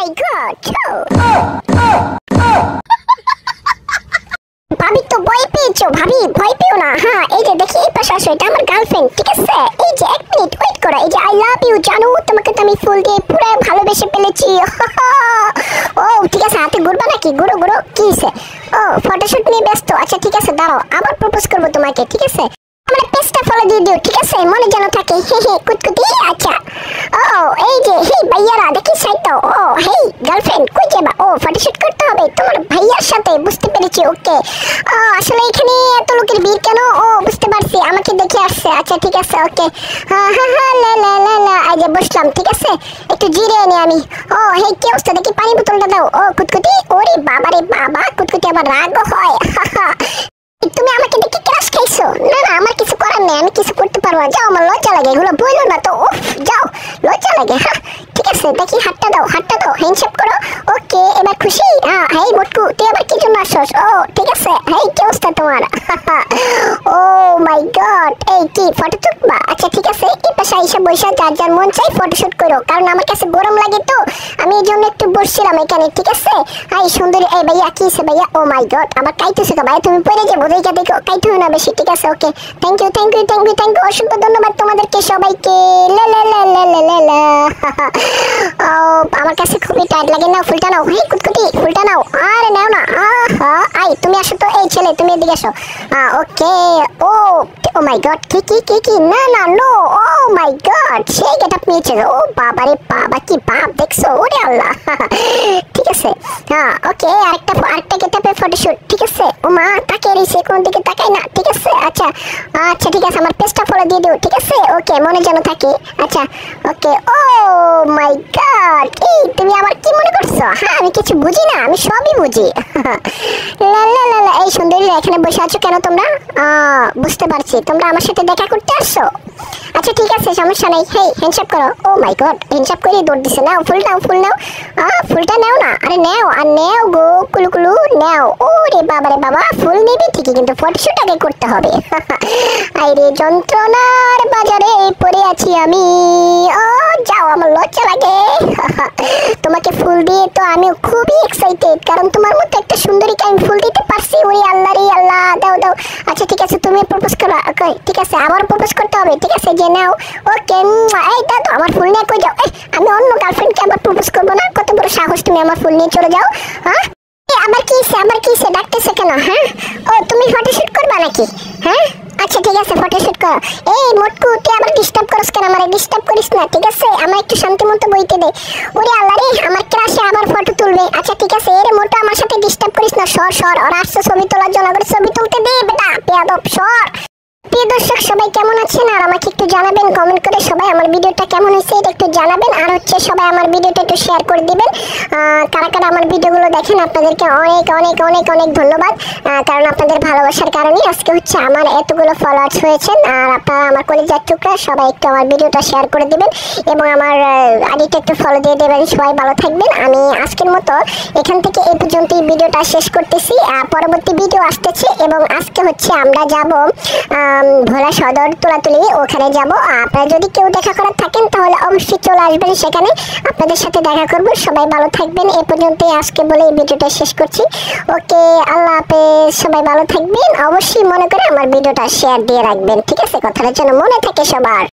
মাই god, ভাবি তো ভয় পেয়েছো। ভাবি ভয় পেও না। হ্যাঁ, এই যে দেখি এই পাশে আসো, এটা আমার গার্লফ্রেন্ড, ঠিক আছে? এই যে 1 মিনিট ওয়েট করো। এই যে আই লাভ ইউ জানু, তোমাকে তো আমি ফুল দিয়ে পুরো ভালোবেসে ফেলেছি। ও ঠিক আছে, হাতে ঘুরবা নাকি? ঘুরো ঘুরো। কি হইছে? ও ফটোশুট নিয়ে ব্যস্ত। আচ্ছা ঠিক আছে, দাঁড়াও, আবার প্রপোজ করবো তোমাকে, ঠিক আছে? আমার পেজটা ফলো দিয়ে দিও, ঠিক আছে? মনে যেন থাকে। কুতকুতি। আচ্ছা। ও এই যে হে ভাইয়ারা দেখি সাইতো। ও হেই গার্লফ্রেন্ড কই যাবা? ও ফটোশুট করতে হবে তোমার ভাইয়ার সাথে, বুঝতে পেরেছি। ওকে। আসলে এখানে এত লোকের ভিড় কেন? ও বুঝতে পারছি, আমাকে দেখে আসছে। আচ্ছা ঠিক আছে, ওকে। হ্যাঁ হ্যাঁ হ্যাঁ, লা লা লা লা। এই যে বসলাম, ঠিক আছে? একটু জিরে নি আমি। ও হেই কি অবস্থা? দেখি পানি বোতলটা দাও। ও কুতকুতি। ওরে বাবা রে বাবা, কুতকুতি আবার রাগও হয়। তুমি আমাকে দেখে ক্রাশ খাইছো? না না, আমার কিছু করার নেই, আমি কিছু করতে পারবো না। যাও, আমার লজ্জা লাগে, এগুলো বইলো না তো। উফ, যাও, লজ্জা লাগে। হ্যাঁ ঠিক আছে, দেখি হাতটা দাও, হাতটা দাও, হ্যান্ডশেক করো। ওকে, এবার খুশি? হ্যাঁ। হেই মোটকু, তুই আবার কি জন্য আসছস? ও ঠিক আছে। হেই কি অবস্থা তোমার? ও মাই গড, এই কি ফটো তুলবা? আচ্ছা ঠিক আছে, এই পাশে এসে বসে যার যার মন চাই ফটোশুট করো, কারণ আমার কাছে গরম লাগে তো, আমি এই জন্য একটু বসছিলাম এখানে, ঠিক আছে? হাই সুন্দরী। এই ভাইয়া কি হইছে ভাইয়া? ও মাই গড, আমার কাইতেছে তো ভাই, তুমি পড়ে যাবো, দেখে দেখো, কাইতে হয় না বেশি, ঠিক আছে? Okay, thank you thank you thank you thank you, অসংখ্য ধন্যবাদ তোমাদেরকে সবাইকে। লা লা লা লা লা লা লা। ও আমার কাছে খুবই টাইট লাগে। নাও ফুলটা নাও। হেই কুতকুতি, ফুলটা নাও। আরে নাও না। আই তুমি আসো তো, এই ছেলে তুমি এদিকে আসো। ওকে। ও ও মাই গড, কি কি কি কি? না না নো। ও মাই গড, সেই গেটআপ নিয়েছে। ও বাবা রে বাবা, কি বাপ দেখছো? ওরে আল্লাহ। ঠিক আছে, হ্যাঁ ওকে, আরেকটা গেটআপে ফটোশুট, ঠিক আছে? ও মা তাকিয়ে রইছে, কোন দিকে তাকাই না, ঠিক আছে? আচ্ছা আচ্ছা ঠিক আছে, আমার পেজটা ফলো দিয়ে দিও, ঠিক আছে? ওকে, মনে যেন থাকে। আচ্ছা ওকে। ও মাই গড, এই তুমি আবার কি মনে করছো? হ্যাঁ আমি কিছু বুঝি না, আমি সবই বুঝি। লা লা লা লা। এই সুন্দরীরা এখানে বসে আছো কেন তোমরা? বুঝতে পারছি, তোমরা আমার সাথে দেখা করতে আসছো। আচ্ছা ঠিক আছে, সমস্যা নাই। হেই হ্যান্ডশেক করো। ও মাই গড, হ্যান্ডশেক করে দৌড় দিছে। নাও ফুল নাও, ফুল নাও। ফুলটা নাও না। আরে নাও, আর নাও গো, কুলু কুলু নাও। ওরে বাবা রে বাবা, ফুল নেবে ঠিকই, কিন্তু ফটোশুট আগে করতে হবে। আইরে যন্ত্রণার বাজারে পড়ে আছি আমি। ও যাও, আমার লজ্জা লাগে। তোমাকে ফুল দিয়ে তো আমি খুবই এক্সাইটেড, কারণ তোমার মতো একটা সুন্দরীকে আমি ফুল দিতে পারছি। ওরে আল্লাহ রে আল্লাহ, দাও দাও। আচ্ছা ঠিক আছে, তুমি প্রপোজ করো। ওকে ঠিক আছে, আবার প্রপোজ করতে হবে, ঠিক আছে? যে নাও। ওকে, এই দাও তো আমার ফুল নিয়ে কই যাও? আমি অন্য গার্লফ্রেন্ডকে আবার প্রপোজ করবো না? কত বড় সাহস, তুমি আমার ফুল নিয়ে চলে যাও? হ্যাঁ আবার কি হইছে? আবার কি হইছে? ডাকতেছে কেন? হ্যাঁ ও তুমি ফটোশুট করবা নাকি? হ্যাঁ আচ্ছা ঠিক আছে, ফটোশুট করো। এই মোটকু, তুই আবার ডিস্টার্ব করিস কেন? আমারে ডিস্টার্ব করিস না, ঠিক আছে? আমার একটু শান্তি মতো বইতে দে। ওরে আল্লাহ রে, আমার ক্রাশে আবার ফটো তুলবে। আচ্ছা ঠিক আছে, এরে মোটু আমার সাথে ডিস্টার্ব করিস না, সর সর। ওরা আসছে ছবি তোলার জন্য, করে ছবি তুলতে দে বেটা, বেয়াদব, সর। প্রিয় দর্শক সবাই কেমন আছেন? আর আমাকে একটু জানাবেন কমেন্ট করে, সবাই আমার ভিডিওটা কেমন হয়েছে এটা একটু জানাবেন। আর হচ্ছে সবাই আমার ভিডিওটা একটু শেয়ার করে দিবেন। কারা কারা আমার ভিডিওগুলো দেখেন, আপনাদেরকে অনেক অনেক অনেক অনেক ধন্যবাদ, কারণ আপনাদের ভালোবাসার কারণে আজকে হচ্ছে আমার এতগুলো ফলোয়ার্স হয়েছেন। আর আপনারা আমার কলিজার টুকরা, সবাই একটু আমার ভিডিওটা শেয়ার করে দিবেন এবং আমার আইডিটা একটু ফলো দিয়ে দেবেন। সবাই ভালো থাকবেন। আমি আজকের মতো এখান থেকে এই পর্যন্তই ভিডিওটা শেষ করতেছি। পরবর্তী ভিডিও আসতেছে এবং আজকে হচ্ছে আমরা যাব ভোলা সদর তুলাতুলি, ওখানে যাব। আপনারা যদি কেউ দেখা করার থাকেন তাহলে অবশ্যই চলে আসবেন, সেখানে আপনাদের সাথে দেখা করব। সবাই ভালো থাকবেন। এই পর্যন্তই আজকে বলে এই ভিডিওটা শেষ করছি। ওকে, আল্লাহ হাফেজ, সবাই ভালো থাকবেন। অবশ্যই মনে করে আমার ভিডিওটা শেয়ার দিয়ে রাখবেন, ঠিক আছে? কথাটা যেন মনে থাকে সবার।